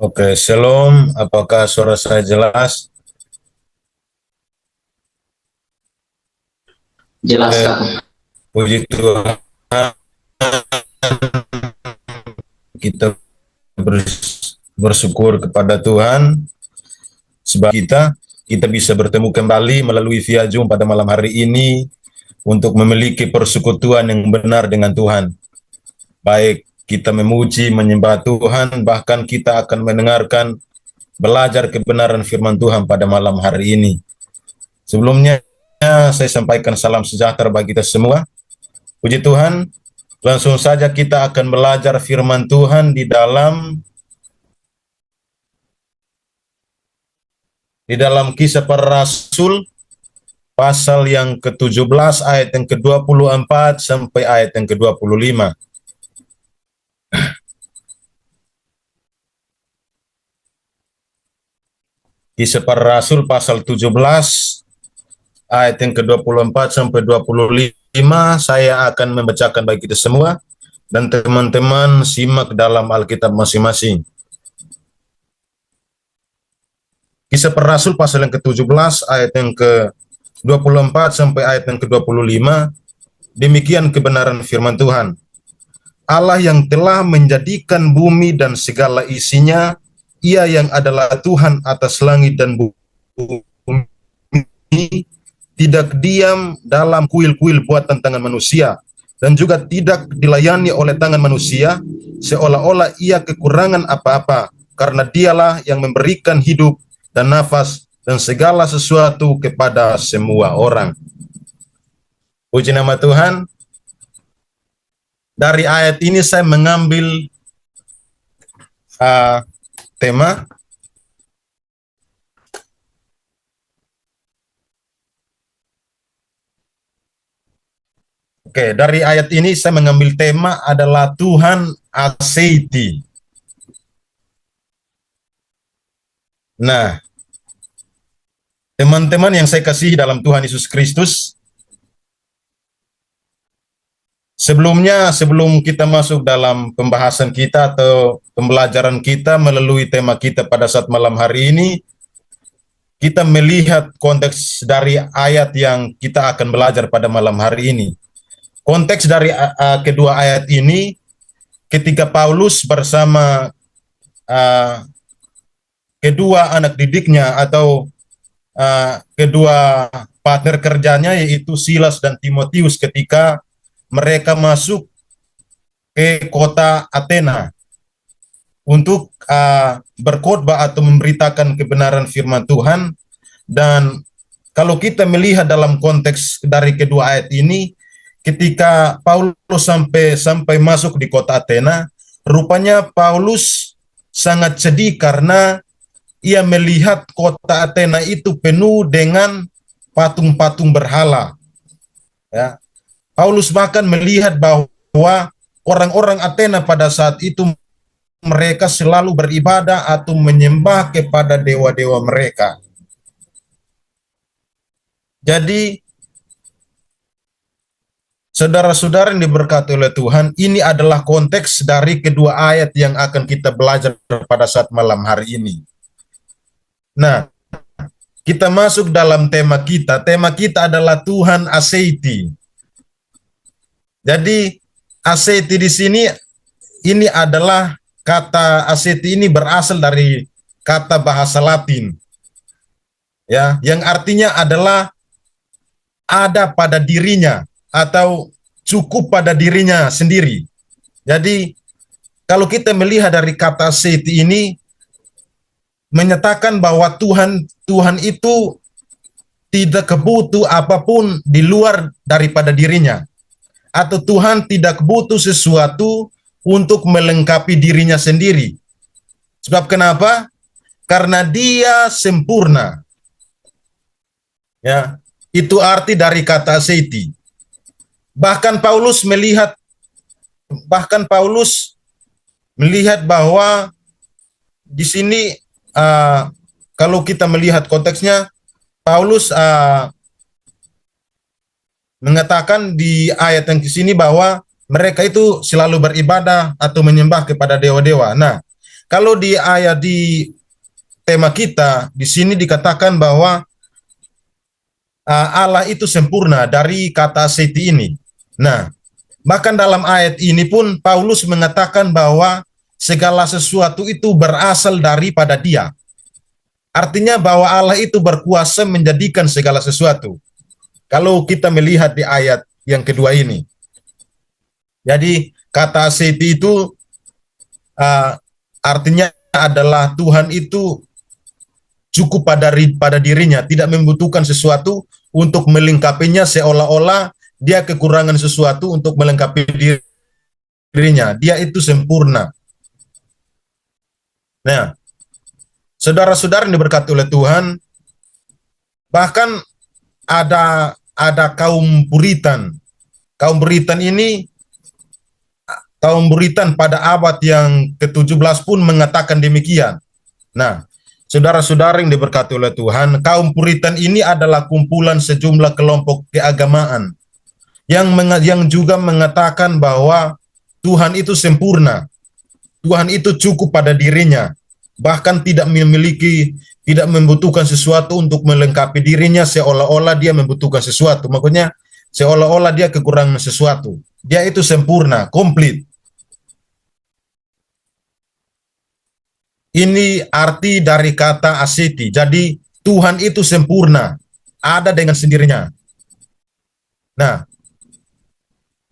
Oke, Shalom. Apakah suara saya jelas? Jelas, Oke, Kak. puji Tuhan, kita bersyukur kepada Tuhan sebab kita bisa bertemu kembali melalui via Zoom pada malam hari ini untuk memiliki persekutuan yang benar dengan Tuhan. Baik kita memuji, menyembah Tuhan, bahkan kita akan mendengarkan belajar kebenaran firman Tuhan pada malam hari ini. Sebelumnya saya sampaikan salam sejahtera bagi kita semua. Puji Tuhan, langsung saja kita akan belajar firman Tuhan di dalam Kisah Para Rasul pasal yang ke-17 ayat yang ke-24 sampai ayat yang ke-25. Kisah Para Rasul pasal 17 ayat yang ke-24 sampai 25, saya akan membacakan bagi kita semua dan teman-teman simak dalam Alkitab masing-masing. Kisah Para Rasul pasal yang ke-17 ayat yang ke-24 sampai ayat yang ke-25, demikian kebenaran firman Tuhan. Allah yang telah menjadikan bumi dan segala isinya, Ia yang adalah Tuhan atas langit dan bumi, tidak diam dalam kuil-kuil buatan tangan manusia, dan juga tidak dilayani oleh tangan manusia, seolah-olah Ia kekurangan apa-apa, karena Dialah yang memberikan hidup dan nafas dan segala sesuatu kepada semua orang. Puji nama Tuhan. Dari ayat ini saya mengambil tema dari ayat ini saya mengambil tema adalah Tuhan Aseiti. Nah, teman-teman yang saya kasihi dalam Tuhan Yesus Kristus, sebelum kita masuk dalam pembahasan kita atau pembelajaran kita melalui tema kita pada saat malam hari ini, kita melihat konteks dari ayat yang kita akan belajar pada malam hari ini. Konteks dari kedua ayat ini, ketika Paulus bersama kedua anak didiknya atau kedua partner kerjanya, yaitu Silas dan Timotius, ketika mereka masuk ke kota Athena untuk berkhotbah atau memberitakan kebenaran firman Tuhan. Dan kalau kita melihat dalam konteks dari kedua ayat ini, ketika Paulus sampai masuk di kota Athena, rupanya Paulus sangat sedih karena ia melihat kota Athena itu penuh dengan patung-patung berhala. Ya. Paulus bahkan melihat bahwa orang-orang Athena pada saat itu mereka selalu beribadah atau menyembah kepada dewa-dewa mereka. Jadi, saudara-saudara yang diberkati oleh Tuhan, ini adalah konteks dari kedua ayat yang akan kita belajar pada saat malam hari ini. Nah, kita masuk dalam tema kita. Tema kita adalah Tuhan Aseiti. Jadi, Aseiti di sini, ini adalah kata Aseiti ini berasal dari kata bahasa Latin, ya, yang artinya adalah ada pada dirinya atau cukup pada dirinya sendiri. Jadi kalau kita melihat dari kata Aseiti ini menyatakan bahwa Tuhan itu tidak butuh apapun di luar daripada dirinya, atau Tuhan tidak butuh sesuatu untuk melengkapi dirinya sendiri. Sebab kenapa? Karena Dia sempurna. Ya, itu arti dari kata Aseiti. Bahkan Paulus melihat bahwa di sini kalau kita melihat konteksnya, Paulus mengatakan di ayat yang di sini bahwa mereka itu selalu beribadah atau menyembah kepada dewa-dewa. Nah, Kalau di ayat di tema kita di sini dikatakan bahwa Allah itu sempurna dari kata seti ini. Nah, bahkan dalam ayat ini pun Paulus mengatakan bahwa segala sesuatu itu berasal daripada Dia. Artinya bahwa Allah itu berkuasa menjadikan segala sesuatu. Kalau kita melihat di ayat yang kedua ini. Jadi kata seti itu uh, artinya adalah Tuhan itu cukup pada dirinya, tidak membutuhkan sesuatu untuk melengkapinya, seolah-olah dia kekurangan sesuatu untuk melengkapi dirinya. Dia itu sempurna. Nah, saudara-saudara yang diberkati oleh Tuhan, bahkan ada kaum Puritan. Kaum Puritan ini, kaum Puritan pada abad yang ke-17 pun mengatakan demikian. Nah, saudara-saudara yang diberkati oleh Tuhan, kaum Puritan ini adalah kumpulan sejumlah kelompok keagamaan yang juga mengatakan bahwa Tuhan itu sempurna, Tuhan itu cukup pada dirinya, bahkan tidak membutuhkan sesuatu untuk melengkapi dirinya, seolah-olah dia membutuhkan sesuatu. Maksudnya seolah-olah dia kekurangan sesuatu. Dia itu sempurna, komplit. Ini arti dari kata aseti. Jadi Tuhan itu sempurna, ada dengan sendirinya. Nah,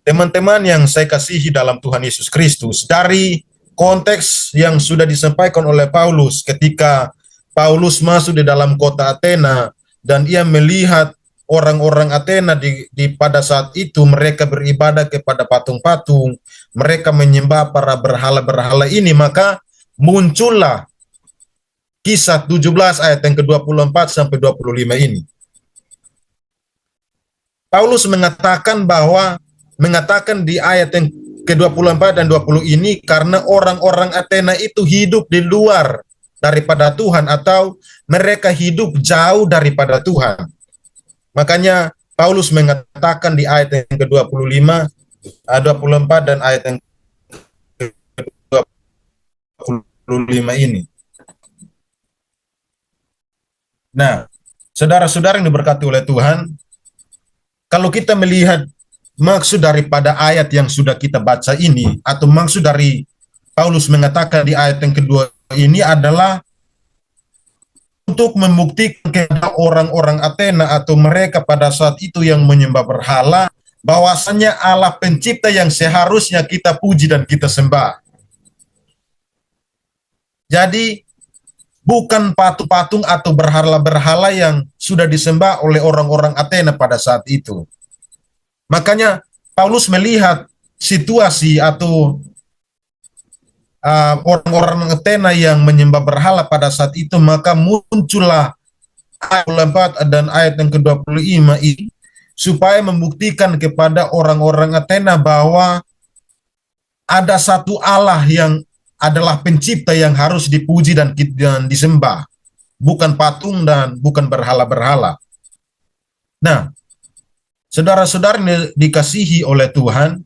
teman-teman yang saya kasihi dalam Tuhan Yesus Kristus, dari konteks yang sudah disampaikan oleh Paulus ketika Paulus masuk di dalam kota Athena dan ia melihat orang-orang Athena pada saat itu mereka beribadah kepada patung-patung, mereka menyembah para berhala-berhala ini, maka muncullah Kisah 17 ayat yang ke-24 sampai 25 ini. Paulus mengatakan di ayat yang ke-24 dan 20 ini karena orang-orang Athena itu hidup di luar daripada Tuhan atau mereka hidup jauh daripada Tuhan. Makanya Paulus mengatakan di ayat yang ke-25, 24 dan ayat yang ke-25 ini. Nah, saudara-saudara yang diberkati oleh Tuhan, kalau kita melihat maksud daripada ayat yang sudah kita baca ini, atau maksud dari Paulus mengatakan di ayat yang kedua ini adalah untuk membuktikan kepada orang-orang Athena atau mereka pada saat itu yang menyembah berhala, bahwasanya Allah pencipta yang seharusnya kita puji dan kita sembah. Jadi, bukan patung-patung atau berhala-berhala yang sudah disembah oleh orang-orang Athena pada saat itu. Makanya Paulus melihat situasi atau orang-orang Athena yang menyembah berhala pada saat itu, maka muncullah ayat 24 dan ayat yang ke-25 ini supaya membuktikan kepada orang-orang Athena bahwa ada satu Allah yang adalah pencipta yang harus dipuji dan disembah, bukan patung dan bukan berhala-berhala. Nah, saudara-saudara dikasihi oleh Tuhan,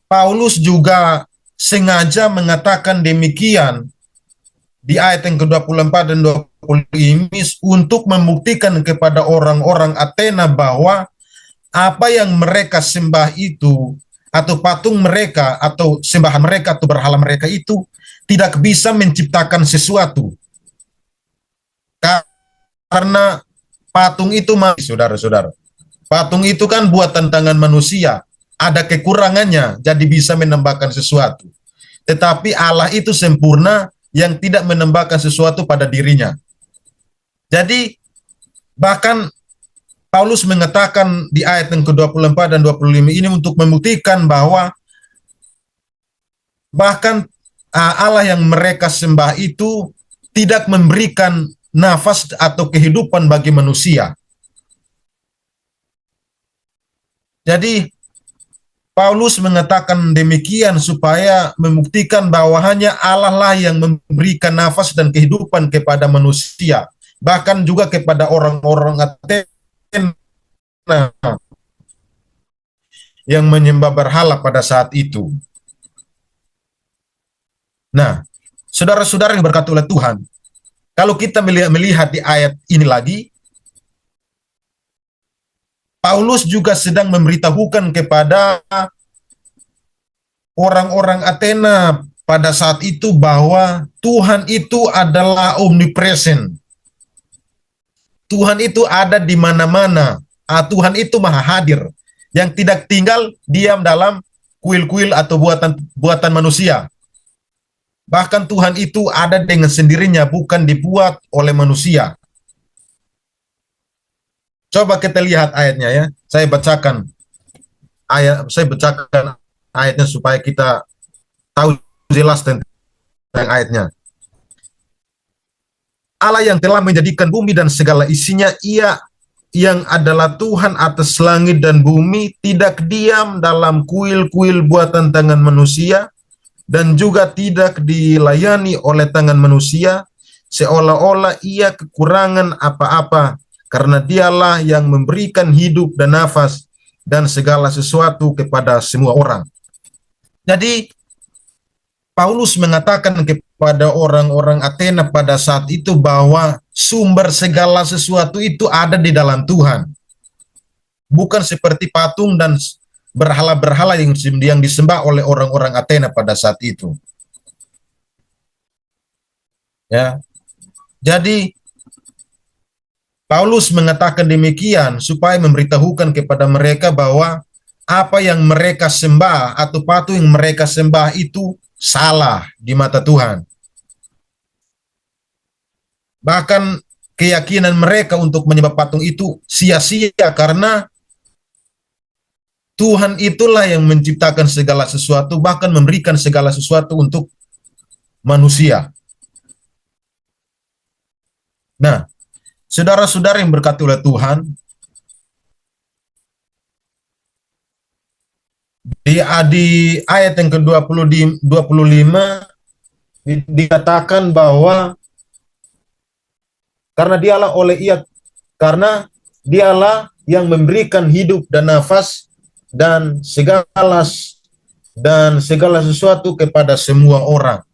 Paulus juga sengaja mengatakan demikian di ayat yang ke-24 dan 20 ini untuk membuktikan kepada orang-orang Athena bahwa apa yang mereka sembah itu atau patung mereka atau sembahan mereka atau berhala mereka itu tidak bisa menciptakan sesuatu. Karena patung itu, saudara-saudara, patung itu kan buatan tangan manusia, ada kekurangannya, jadi bisa menambahkan sesuatu. Tetapi Allah itu sempurna yang tidak menambahkan sesuatu pada dirinya. Jadi, bahkan Paulus mengatakan di ayat yang ke-24 dan 25 ini untuk membuktikan bahwa bahkan Allah yang mereka sembah itu tidak memberikan nafas atau kehidupan bagi manusia. Jadi Paulus mengatakan demikian supaya membuktikan bahwa hanya Allah lah yang memberikan nafas dan kehidupan kepada manusia, bahkan juga kepada orang-orang Athena yang menyembah berhala pada saat itu. Nah, saudara-saudara yang berkati oleh Tuhan, kalau kita melihat di ayat ini lagi, Paulus juga sedang memberitahukan kepada orang-orang Athena pada saat itu bahwa Tuhan itu adalah omnipresent. Tuhan itu ada di mana-mana. Tuhan itu maha hadir, yang tidak tinggal diam dalam kuil-kuil atau buatan manusia. Bahkan Tuhan itu ada dengan sendirinya, bukan dibuat oleh manusia. Coba kita lihat ayatnya ya. Saya bacakan ayatnya supaya kita tahu jelas tentang ayatnya. Allah yang telah menjadikan bumi dan segala isinya, Ia yang adalah Tuhan atas langit dan bumi, tidak diam dalam kuil-kuil buatan tangan manusia, dan juga tidak dilayani oleh tangan manusia, seolah-olah Ia kekurangan apa-apa, karena Dialah yang memberikan hidup dan nafas dan segala sesuatu kepada semua orang. Jadi, Paulus mengatakan kepada orang-orang Athena pada saat itu bahwa sumber segala sesuatu itu ada di dalam Tuhan. Bukan seperti patung dan berhala-berhala yang disembah oleh orang-orang Athena pada saat itu. Ya. Jadi Paulus mengatakan demikian supaya memberitahukan kepada mereka bahwa apa yang mereka sembah atau patung yang mereka sembah itu salah di mata Tuhan. Bahkan keyakinan mereka untuk menyembah patung itu sia-sia karena Tuhan itulah yang menciptakan segala sesuatu, bahkan memberikan segala sesuatu untuk manusia. Nah, saudara-saudara yang berkati oleh Tuhan, di ayat yang ke-25 dikatakan bahwa karena dialah yang memberikan hidup dan nafas dan segala sesuatu kepada semua orang.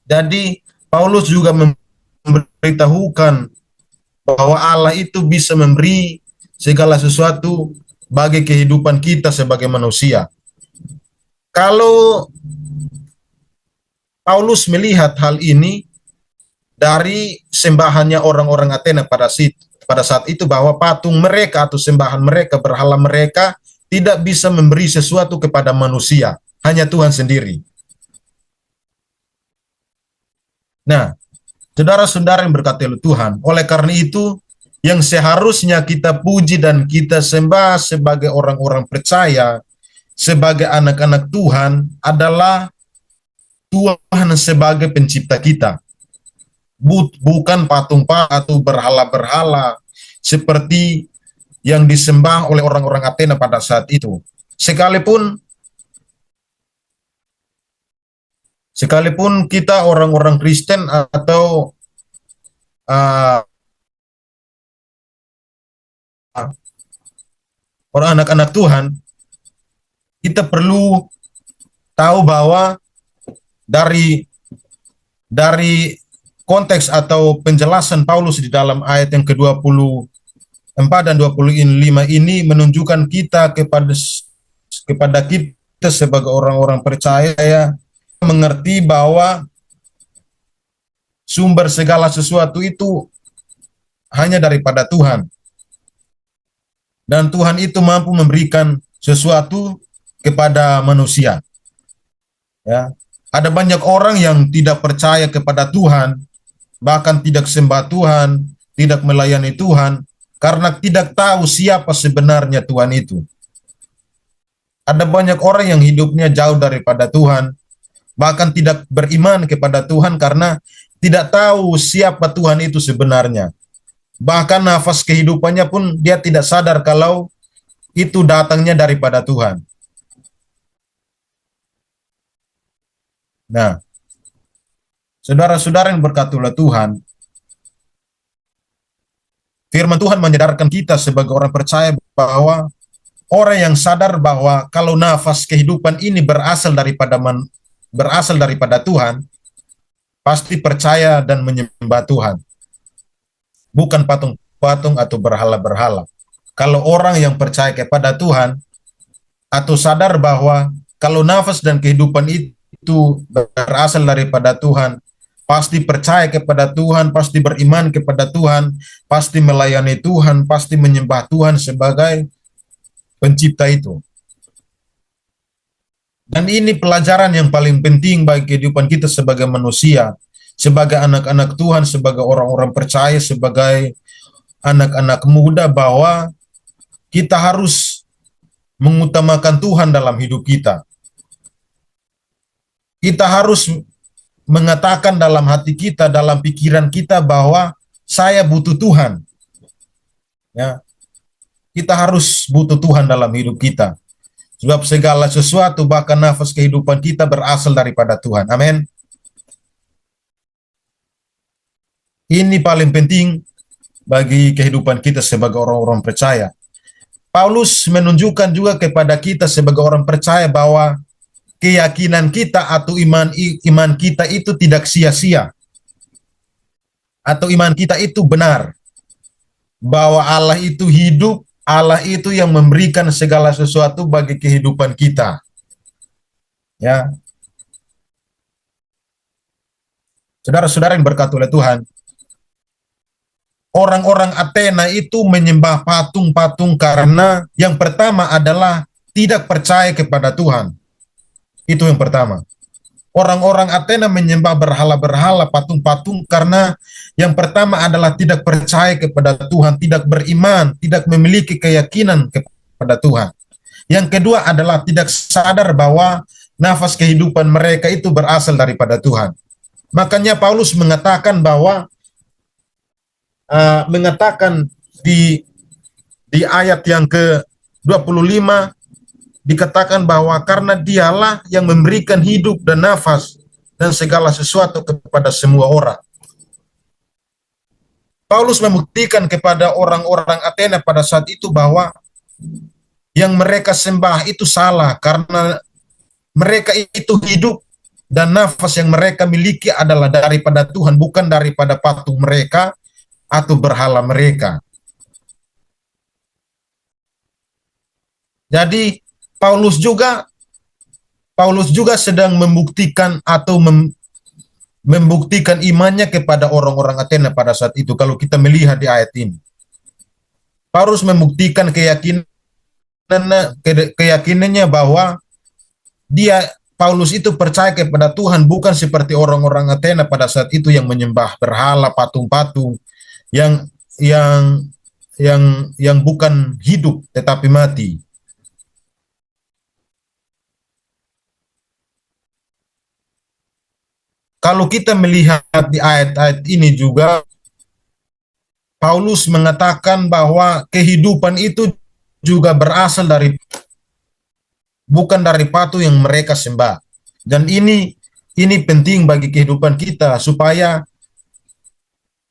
Jadi Paulus juga memberitahukan bahwa Allah itu bisa memberi segala sesuatu bagi kehidupan kita sebagai manusia. Kalau Paulus melihat hal ini dari sembahannya orang-orang Athena pada saat itu, bahwa patung mereka atau sembahan mereka, berhala mereka tidak bisa memberi sesuatu kepada manusia, hanya Tuhan sendiri. Nah, saudara-saudara yang berkati oleh Tuhan, oleh karena itu yang seharusnya kita puji dan kita sembah sebagai orang-orang percaya, sebagai anak-anak Tuhan adalah Tuhan sebagai pencipta kita. Bukan patung-patung atau berhala-berhala seperti yang disembah oleh orang-orang Athena pada saat itu. Sekalipun kita orang-orang Kristen atau orang anak-anak Tuhan, kita perlu tahu bahwa dari konteks atau penjelasan Paulus di dalam ayat yang ke-24 dan 25 ini menunjukkan kita kepada kita sebagai orang-orang percaya mengerti bahwa sumber segala sesuatu itu hanya daripada Tuhan. Dan Tuhan itu mampu memberikan sesuatu kepada manusia. Ya. Ada banyak orang yang tidak percaya kepada Tuhan, bahkan tidak sembah Tuhan, tidak melayani Tuhan, karena tidak tahu siapa sebenarnya Tuhan itu. Ada banyak orang yang hidupnya jauh daripada Tuhan, bahkan tidak beriman kepada Tuhan karena tidak tahu siapa Tuhan itu sebenarnya. Bahkan nafas kehidupannya pun dia tidak sadar kalau itu datangnya daripada Tuhan. Nah, saudara-saudara yang berkati oleh Tuhan, firman Tuhan menyadarkan kita sebagai orang percaya bahwa orang yang sadar bahwa kalau nafas kehidupan ini berasal daripada Tuhan, pasti percaya dan menyembah Tuhan, bukan patung-patung atau berhala-berhala. Kalau orang yang percaya kepada Tuhan atau sadar bahwa kalau nafas dan kehidupan itu berasal daripada Tuhan, pasti percaya kepada Tuhan, pasti beriman kepada Tuhan, pasti melayani Tuhan, pasti menyembah Tuhan sebagai pencipta itu. Dan ini pelajaran yang paling penting bagi kehidupan kita sebagai manusia, sebagai anak-anak Tuhan, sebagai orang-orang percaya, sebagai anak-anak muda, bahwa kita harus mengutamakan Tuhan dalam hidup kita. Kita harus mengatakan dalam hati kita, dalam pikiran kita bahwa saya butuh Tuhan. Ya, kita harus butuh Tuhan dalam hidup kita. Sebab segala sesuatu, bahkan nafas kehidupan kita berasal daripada Tuhan. Amin. Ini paling penting bagi kehidupan kita sebagai orang-orang percaya. Paulus menunjukkan juga kepada kita sebagai orang percaya bahwa keyakinan kita atau iman kita itu tidak sia-sia. Atau iman kita itu benar. Bahwa Allah itu hidup, Allah itu yang memberikan segala sesuatu bagi kehidupan kita. Ya. Saudara-saudara yang berkati oleh Tuhan, orang-orang Athena itu menyembah patung-patung karena yang pertama adalah tidak percaya kepada Tuhan. Itu yang pertama. Orang-orang Athena menyembah berhala-berhala, patung-patung karena yang pertama adalah tidak percaya kepada Tuhan, tidak beriman, tidak memiliki keyakinan kepada Tuhan. Yang kedua adalah tidak sadar bahwa nafas kehidupan mereka itu berasal daripada Tuhan. Makanya Paulus mengatakan bahwa di ayat yang ke-25 dikatakan bahwa karena dialah yang memberikan hidup dan nafas dan segala sesuatu kepada semua orang. Paulus membuktikan kepada orang-orang Athena pada saat itu bahwa yang mereka sembah itu salah karena mereka itu hidup dan nafas yang mereka miliki adalah daripada Tuhan, bukan daripada patung mereka atau berhala mereka. Jadi Paulus juga sedang membuktikan atau membuktikan imannya kepada orang-orang Athena pada saat itu. Kalau kita melihat di ayat ini, Paulus membuktikan keyakinannya bahwa Paulus itu percaya kepada Tuhan, bukan seperti orang-orang Athena pada saat itu yang menyembah berhala, patung-patung yang bukan hidup tetapi mati. Kalau kita melihat di ayat-ayat ini juga, Paulus mengatakan bahwa kehidupan itu juga berasal bukan dari patung yang mereka sembah. Dan ini penting bagi kehidupan kita, supaya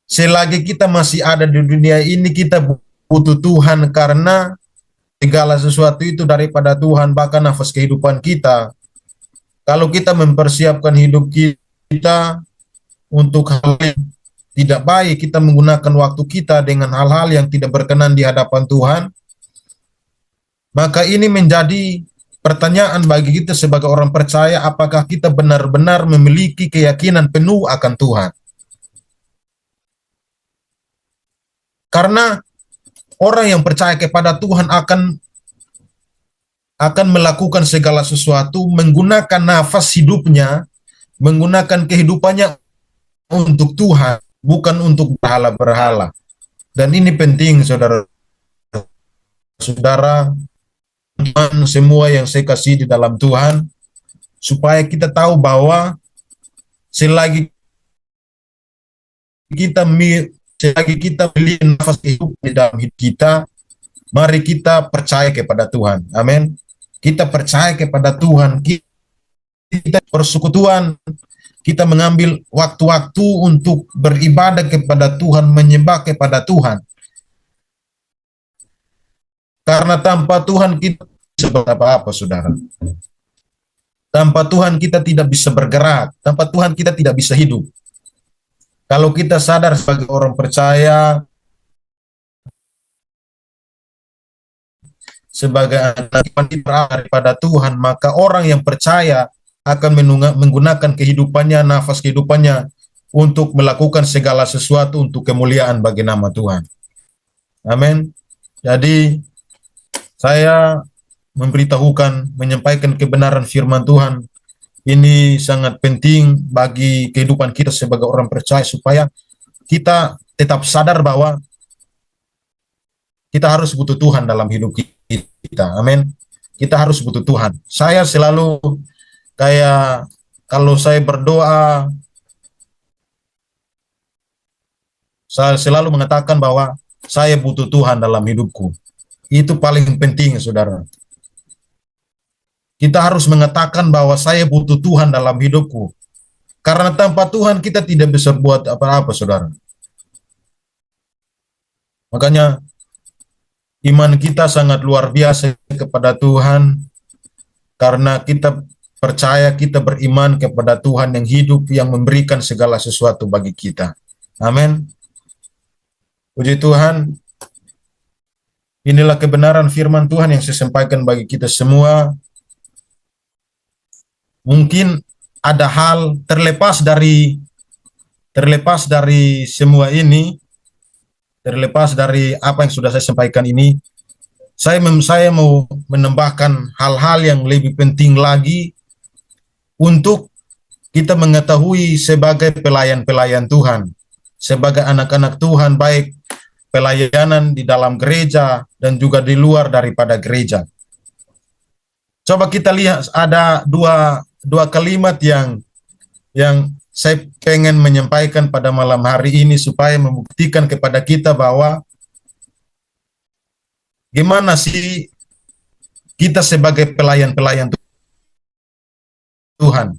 selagi kita masih ada di dunia ini, kita butuh Tuhan, karena segala sesuatu itu daripada Tuhan, bahkan nafas kehidupan kita. Kalau kita mempersiapkan hidup kita untuk hal yang tidak baik, kita menggunakan waktu kita dengan hal-hal yang tidak berkenan di hadapan Tuhan, maka ini menjadi pertanyaan bagi kita sebagai orang percaya, apakah kita benar-benar memiliki keyakinan penuh akan Tuhan. Karena orang yang percaya kepada Tuhan akan melakukan segala sesuatu, menggunakan nafas hidupnya, menggunakan kehidupannya untuk Tuhan, bukan untuk berhala-berhala. Dan ini penting, saudara-saudara, teman semua yang saya kasih di dalam Tuhan, supaya kita tahu bahwa selagi kita memiliki nafas hidup di dalam hidup kita, mari kita percaya kepada Tuhan. Amin. Kita percaya kepada Tuhan, kita persekutuan, kita mengambil waktu-waktu untuk beribadah kepada Tuhan, menyembah kepada Tuhan. Karena tanpa Tuhan kita bisa apa-apa, saudara. Tanpa Tuhan kita tidak bisa bergerak, tanpa Tuhan kita tidak bisa hidup. Kalau kita sadar sebagai orang percaya, sebagai anak daripada Tuhan, maka orang yang percaya akan menggunakan kehidupannya, nafas kehidupannya untuk melakukan segala sesuatu untuk kemuliaan bagi nama Tuhan. Amin. Jadi saya memberitahukan, menyampaikan kebenaran firman Tuhan ini sangat penting bagi kehidupan kita sebagai orang percaya supaya kita tetap sadar bahwa kita harus butuh Tuhan dalam hidup kita. Amin. Kita harus butuh Tuhan. Saya selalu kayak kalau saya berdoa, saya selalu mengatakan bahwa saya butuh Tuhan dalam hidupku. Itu paling penting, saudara. Kita harus mengatakan bahwa saya butuh Tuhan dalam hidupku. Karena tanpa Tuhan kita tidak bisa buat apa-apa, saudara. Makanya iman kita sangat luar biasa kepada Tuhan, karena kita percaya, kita beriman kepada Tuhan yang hidup, yang memberikan segala sesuatu bagi kita. Amin. Puji Tuhan. Inilah kebenaran firman Tuhan yang saya sampaikan bagi kita semua. Mungkin ada hal terlepas dari semua ini, terlepas dari apa yang sudah saya sampaikan ini, saya mau menambahkan hal-hal yang lebih penting lagi untuk kita mengetahui sebagai pelayan-pelayan Tuhan, sebagai anak-anak Tuhan, baik pelayanan di dalam gereja dan juga di luar daripada gereja. Coba kita lihat, ada dua kalimat yang saya pengen menyampaikan pada malam hari ini supaya membuktikan kepada kita bahwa gimana sih kita sebagai pelayan-pelayan Tuhan,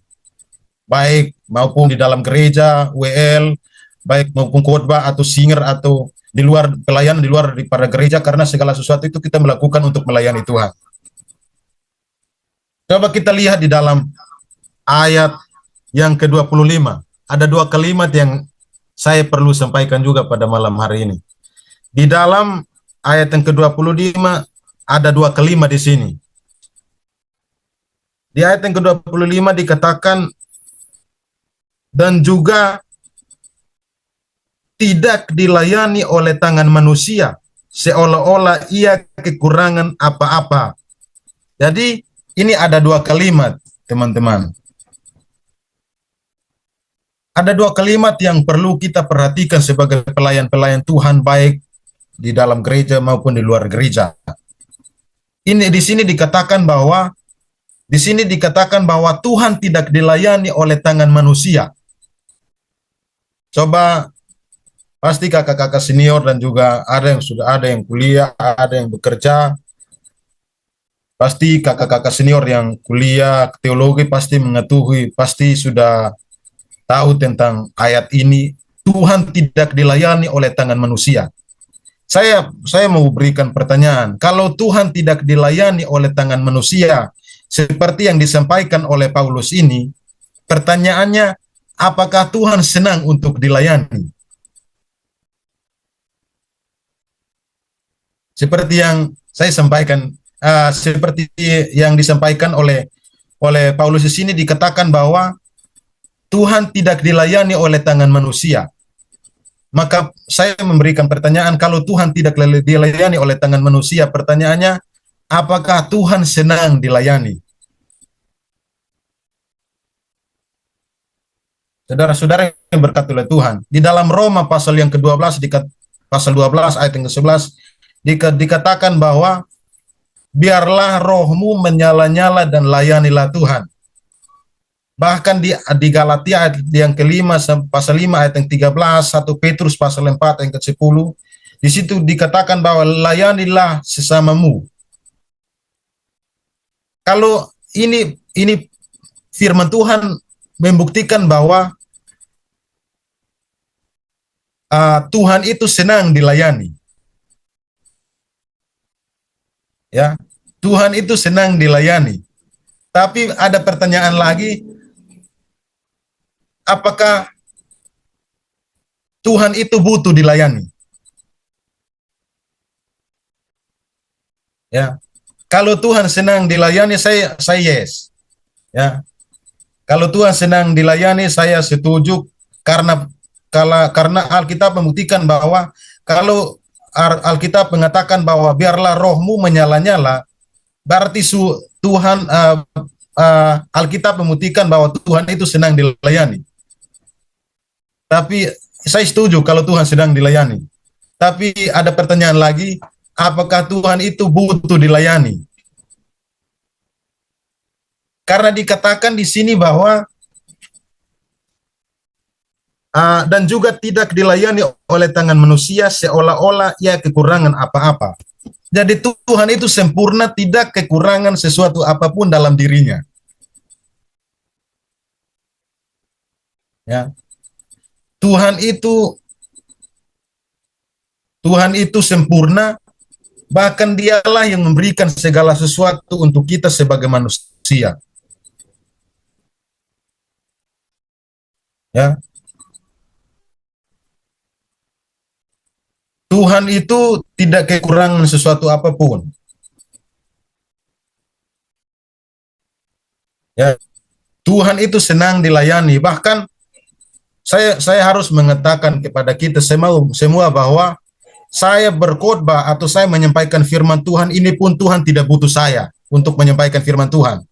baik maupun di dalam gereja, WL, baik maupun khotbah atau singer atau di luar pelayanan di luar daripada gereja, karena segala sesuatu itu kita melakukan untuk melayani Tuhan. Coba kita lihat di dalam ayat yang ke-25. Ada dua kalimat yang saya perlu sampaikan juga pada malam hari ini. Di dalam ayat yang ke-25 ada dua kalimat di sini. Di ayat yang ke-25 dikatakan, dan juga tidak dilayani oleh tangan manusia, seolah-olah ia kekurangan apa-apa. Jadi ini ada dua kalimat, teman-teman. Ada dua kalimat yang perlu kita perhatikan sebagai pelayan-pelayan Tuhan, baik di dalam gereja maupun di luar gereja. Ini di sini dikatakan bahwa Tuhan tidak dilayani oleh tangan manusia. Coba, pasti kakak-kakak senior dan juga ada yang sudah ada yang kuliah, ada yang bekerja. Pasti kakak-kakak senior yang kuliah teologi pasti mengetahui, pasti sudah tahu tentang ayat ini. Tuhan tidak dilayani oleh tangan manusia. Saya mau berikan pertanyaan. Kalau Tuhan tidak dilayani oleh tangan manusia, seperti yang disampaikan oleh Paulus ini, pertanyaannya, apakah Tuhan senang untuk dilayani? Seperti yang saya sampaikan, seperti yang disampaikan oleh Paulus di sini, dikatakan bahwa Tuhan tidak dilayani oleh tangan manusia. Maka saya memberikan pertanyaan, kalau Tuhan tidak dilayani oleh tangan manusia, pertanyaannya, apakah Tuhan senang dilayani? Saudara-saudara yang berkat oleh Tuhan, di dalam Roma pasal yang ke-12, pasal 12 ayat yang ke-11, dikatakan bahwa biarlah rohmu menyala-nyala dan layanilah Tuhan. Bahkan di Galatia ayat yang kelima, pasal 5 ayat yang 13, 1 Petrus pasal 4 ayat yang ke-10, di situ dikatakan bahwa layanilah sesamamu. Kalau ini firman Tuhan membuktikan bahwa Tuhan itu senang dilayani. Ya, Tuhan itu senang dilayani. Tapi ada pertanyaan lagi, apakah Tuhan itu butuh dilayani. Ya, kalau Tuhan senang dilayani, saya yes. Ya, kalau Tuhan senang dilayani, saya setuju karena karena Alkitab membuktikan bahwa kalau Alkitab mengatakan bahwa biarlah rohmu menyala-nyala, berarti Tuhan Alkitab membuktikan bahwa Tuhan itu senang dilayani. Tapi saya setuju kalau Tuhan sedang dilayani. Tapi ada pertanyaan lagi, apakah Tuhan itu butuh dilayani? Karena dikatakan di sini bahwa dan juga tidak dilayani oleh tangan manusia seolah-olah ia kekurangan apa-apa. Jadi Tuhan itu sempurna, tidak kekurangan sesuatu apapun dalam dirinya. Ya. Tuhan itu sempurna, bahkan dialah yang memberikan segala sesuatu untuk kita sebagai manusia. Ya. Tuhan itu tidak kekurangan sesuatu apapun. Ya. Tuhan itu senang dilayani. Bahkan saya harus mengatakan kepada kita semua bahwa saya berkhotbah atau saya menyampaikan firman Tuhan ini pun Tuhan tidak butuh saya untuk menyampaikan firman Tuhan.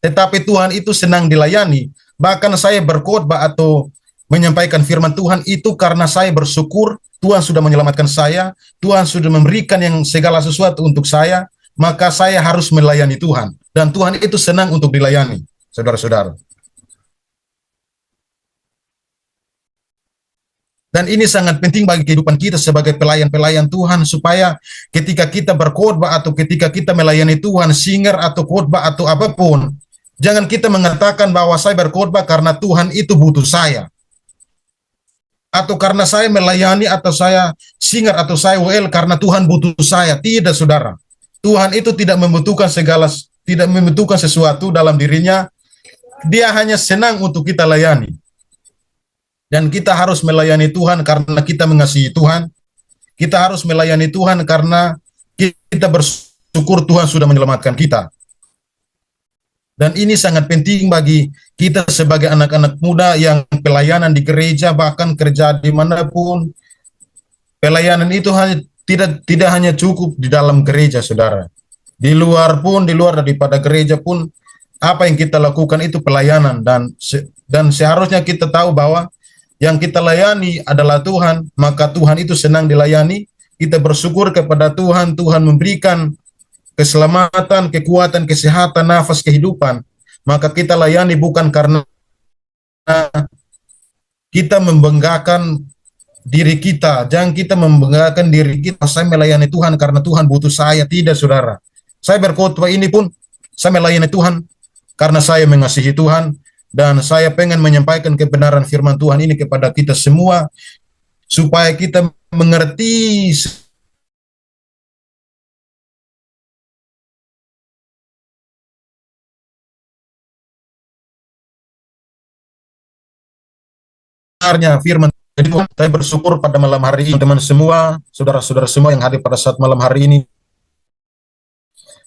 Tetapi Tuhan itu senang dilayani. Bahkan saya berkhotbah atau menyampaikan firman Tuhan itu karena saya bersyukur Tuhan sudah menyelamatkan saya, Tuhan sudah memberikan yang segala sesuatu untuk saya, maka saya harus melayani Tuhan. Dan Tuhan itu senang untuk dilayani, saudara-saudara. Dan ini sangat penting bagi kehidupan kita sebagai pelayan-pelayan Tuhan, supaya ketika kita berkhotbah atau ketika kita melayani Tuhan, singer atau khotbah atau apapun, jangan kita mengatakan bahwa saya berkhotbah karena Tuhan itu butuh saya. Atau karena saya melayani, atau saya singer, atau saya WL karena Tuhan butuh saya. Tidak, saudara. Tuhan itu tidak membutuhkan sesuatu dalam dirinya. Dia hanya senang untuk kita layani. Dan kita harus melayani Tuhan karena kita mengasihi Tuhan. Kita harus melayani Tuhan karena kita bersyukur Tuhan sudah menyelamatkan kita. Dan ini sangat penting bagi kita sebagai anak-anak muda yang pelayanan di gereja, bahkan kerja dimanapun. Pelayanan itu tidak hanya cukup di dalam gereja, saudara. Di luar daripada gereja pun, apa yang kita lakukan itu pelayanan. Dan seharusnya kita tahu bahwa yang kita layani adalah Tuhan, maka Tuhan itu senang dilayani. Kita bersyukur kepada Tuhan, Tuhan memberikan keselamatan, kekuatan, kesehatan, nafas kehidupan, maka kita layani bukan karena kita membanggakan diri kita. Jangan kita membanggakan diri kita, saya melayani Tuhan karena Tuhan butuh saya. Tidak, saudara. Saya berkhotbah ini pun, saya melayani Tuhan karena saya mengasihi Tuhan, dan saya pengen menyampaikan kebenaran firman Tuhan ini kepada kita semua, supaya kita mengerti firman. Jadi saya bersyukur pada malam hari ini, teman semua, saudara-saudara semua yang hadir pada saat malam hari ini.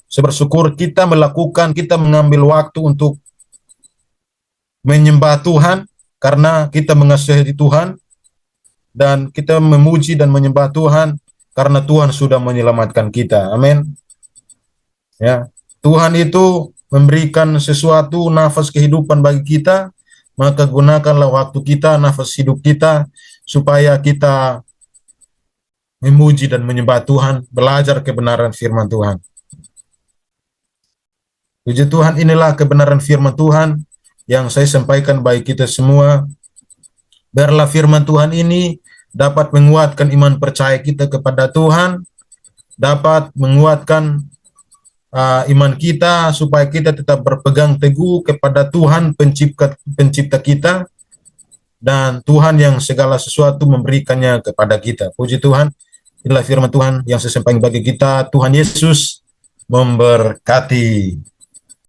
Saya bersyukur kita mengambil waktu untuk menyembah Tuhan karena kita mengasihi Tuhan, dan kita memuji dan menyembah Tuhan karena Tuhan sudah menyelamatkan kita. Amin. Ya, Tuhan itu memberikan sesuatu, nafas kehidupan bagi kita, maka gunakanlah waktu kita, nafas hidup kita, supaya kita memuji dan menyembah Tuhan, belajar kebenaran firman Tuhan. Puji Tuhan, inilah kebenaran firman Tuhan yang saya sampaikan bagi kita semua. Biarlah firman Tuhan ini dapat menguatkan iman percaya kita kepada Tuhan, dapat menguatkan iman kita, supaya kita tetap berpegang teguh kepada Tuhan pencipta kita, dan Tuhan yang segala sesuatu memberikannya kepada kita. Puji Tuhan, inilah firman Tuhan yang saya sampaikan bagi kita. Tuhan Yesus memberkati.